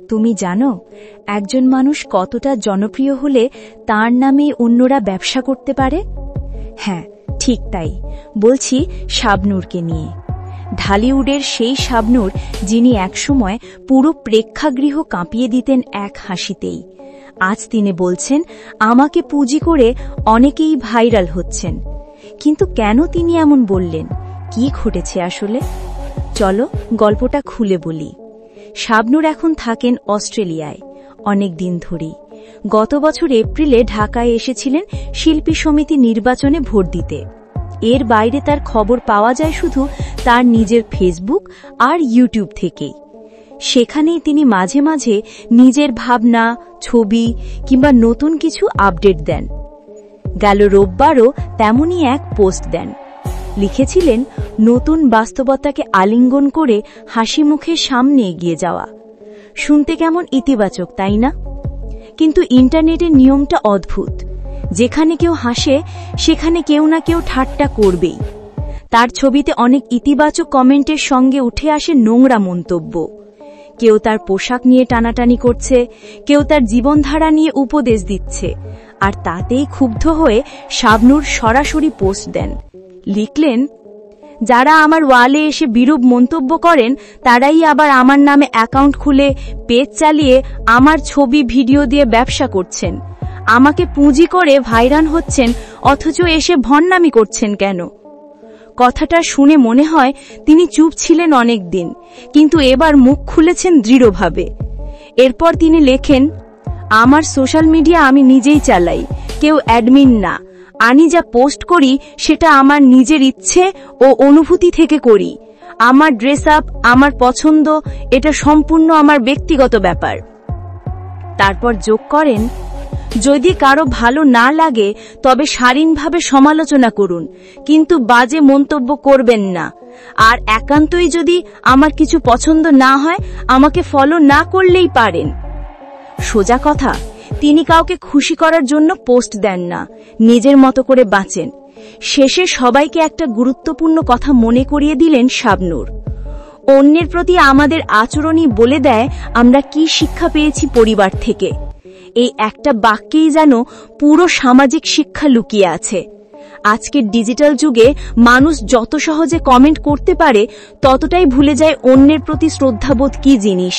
তুমি জানো একজন মানুষ কতটা জনপ্রিয় হলে তার নামে অন্যরা ব্যবসা করতে পারে? হ্যাঁ, ঠিক তাই বলছি, শাবনূরকে নিয়ে। ঢালিউডের সেই শাবনূর যিনি একসময় পুরো প্রেক্ষাগৃহ কাঁপিয়ে দিতেন এক হাসিতেই। আজ তিনি বলছেন, আমাকে পুঁজি করে অনেকেই ভাইরাল হচ্ছেন। কিন্তু কেন তিনি এমন বললেন? কি ঘটেছে আসলে? চলো গল্পটা খুলে বলি। শাবনূর এখন থাকেন অস্ট্রেলিয়ায় অনেক দিন ধরেই। গত বছর এপ্রিলে ঢাকায় এসেছিলেন শিল্পী সমিতি নির্বাচনে ভোট দিতে। এর বাইরে তার খবর পাওয়া যায় শুধু তার নিজের ফেসবুক আর ইউটিউব থেকেই। সেখানেই তিনি মাঝে মাঝে নিজের ভাবনা, ছবি কিংবা নতুন কিছু আপডেট দেন। গেল রোববারও তেমনই এক পোস্ট দেন। লিখেছিলেন, নতুন বাস্তবতাকে আলিঙ্গন করে হাসি মুখে সামনে এগিয়ে যাওয়া। শুনতে কেমন ইতিবাচক, তাই না? কিন্তু ইন্টারনেটের নিয়মটা অদ্ভুত। যেখানে কেউ হাসে সেখানে কেউ না কেউ ঠাট্টা করবেই। তার ছবিতে অনেক ইতিবাচক কমেন্টের সঙ্গে উঠে আসে নোংরা মন্তব্য। কেউ তার পোশাক নিয়ে টানাটানি করছে, কেউ তার জীবনধারা নিয়ে উপদেশ দিচ্ছে। আর তাতেই ক্ষুব্ধ হয়ে শাবনূর সরাসরি পোস্ট দেন। লিখলেন, যারা আমার ওয়ালে এসে বিরূপ মন্তব্য করেন তারাই আবার আমার নামে অ্যাকাউন্ট খুলে পেজ চালিয়ে আমার ছবি ভিডিও দিয়ে ব্যবসা করছেন। আমাকে পুঁজি করে ভাইরাল হচ্ছেন, অথচ এসে ভণ্ডামি করছেন কেন? কথাটা শুনে মনে হয় তিনি চুপ ছিলেন অনেক দিন, কিন্তু এবার মুখ খুলেছেন দৃঢ়ভাবে। এরপর তিনি লেখেন, আমার সোশ্যাল মিডিয়া আমি নিজেই চালাই, কেউ অ্যাডমিন না। আমি যা পোস্ট করি সেটা আমার নিজের ইচ্ছে ও অনুভূতি থেকে করি। আমার ড্রেস আপ, আমার পছন্দ, এটা সম্পূর্ণ আমার ব্যক্তিগত ব্যাপার। তারপর যোগ করেন, যদি কারো ভালো না লাগে তবে শালীনভাবে সমালোচনা করুন, কিন্তু বাজে মন্তব্য করবেন না। আর একান্তই যদি আমার কিছু পছন্দ না হয় আমাকে ফলো না করলেই পারেন। সোজা কথা, তিনি কাউকে খুশি করার জন্য পোস্ট দেন না, নিজের মতো করে বাঁচেন। শেষে সবাইকে একটা গুরুত্বপূর্ণ কথা মনে করিয়ে দিলেন শাবনূর। অন্যের প্রতি আমাদের আচরণই বলে দেয় আমরা কি শিক্ষা পেয়েছি পরিবার থেকে। এই একটা বাক্যেই যেন পুরো সামাজিক শিক্ষা লুকিয়ে আছে। আজকের ডিজিটাল যুগে মানুষ যত সহজে কমেন্ট করতে পারে ততটাই ভুলে যায় অন্যের প্রতি শ্রদ্ধাবোধ কি জিনিস।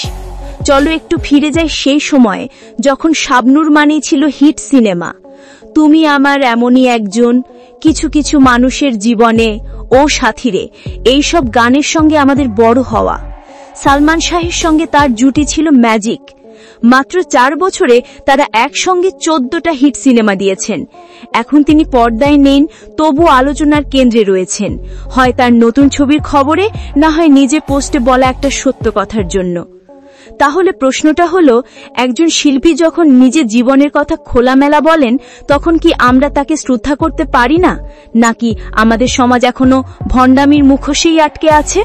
চলো একটু ফিরে যাই সেই সময়ে যখন শাবনূর মানেই ছিল হিট সিনেমা। তুমি আমার এমনই একজন, কিছু কিছু মানুষের জীবনে, ও সাথীরে, এইসব গানের সঙ্গে আমাদের বড় হওয়া। সালমান শাহের সঙ্গে তার জুটি ছিল ম্যাজিক। মাত্র 4 বছরে তারা একসঙ্গে 14টা হিট সিনেমা দিয়েছেন। এখন তিনি পর্দায় নেই, তবু আলোচনার কেন্দ্রে রয়েছেন, হয় তার নতুন ছবির খবরে, না হয় নিজে পোস্টে বলা একটা সত্য কথার জন্য। তাহলে প্রশ্নটা হলো, একজন শিল্পী যখন নিজে জীবনের কথা খোলামেলা বলেন তখন কি আমরা তাকে শ্রদ্ধা করতে পারি না, নাকি আমাদের সমাজ এখনো ভণ্ডামির মুখোশেই আটকে আছে?